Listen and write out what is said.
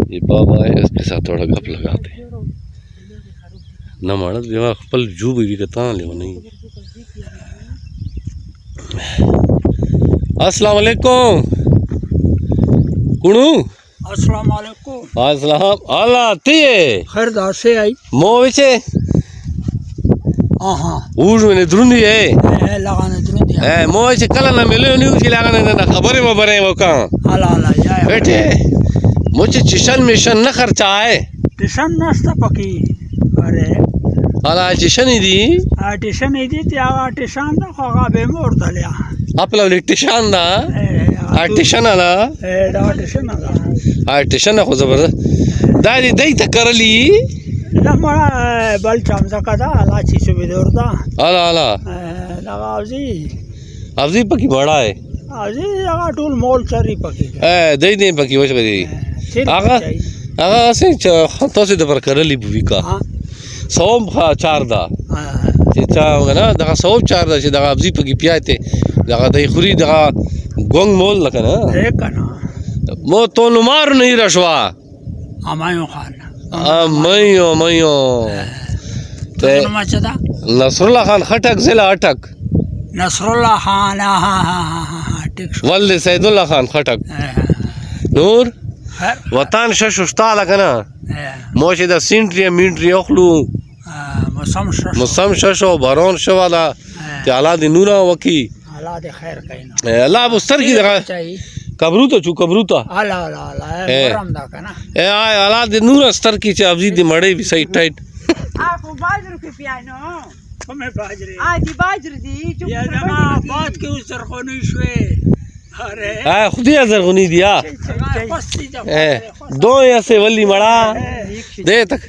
ये बाबा है, इसके साथ थोड़ा गप लगाते हैं न मानत बेवा पल जू भी कहता ले नहीं। अस्सलाम वालेकुम कुणू। अस्सलाम वालेकुम। अस्सलाम अल्लाह तिए खैर दार से आई मोविचे हाँ ऊज में द्रुंदी है लगाने द्रुंदी है मोविचे कल ना मिले नहीं उसी लगाने ना खबरें वो कहाँ अला अला या बैठे मुझे चिशन मिशन न खर्चा है टिशन नस्ता पकी अरे अला चिशन ही दी टिशन ही दी त्या टिशन ना खागा बेमोर दलिया आपला टिशन ना टिशन आला टिशन आला टिशन ना खुद जबरदस्त दादी दही तक कर ली लमड़ा बल चमचा का था अला चीज़ भी दूर था अला अला लगा अवजी पकी बड़ा है अजी लगा टूल मोल चरी पकी दही दही पकी वैसे बदी आगा आगा से तो से दबर कर ली बुवी का सोम खा चार दा चिता ना दगा सोम चार दा से दगा अवजी पकी पियाते दगा दही खुरी दगा गोंग मोल लगा ना एक ना मो तो नुमार नहीं रशवा हमायूं खान मयो तो मचदा नसरुल्लाह खान खटक जिला अटक नसरुल्लाह खान ठीक वल्द सैदुल्लाह खान खटक नूर वतन शश उस्ताद लगना मोशे दा सिंट्री मिंट्री ओखलू मुसम शशो बरोन शवाला ते अला दी नूरा वकी अला दे खैर कइना अल्लाह बुस्तर की जगह कबरू तो चू कबरू तो अला अला अला गरम दा कना ए आय अला दे नूरा स्तर की चे अबजी दी मड़े भी सही टाइट आपको बाजरू के पियानो हमें बाजरे आजी बाजरू दी चुप या जमा बात के उस सरखोनी शुए अरे हां खुद ही अजर गुनी दिया पस्ती दो ऐसे वली मड़ा दे तक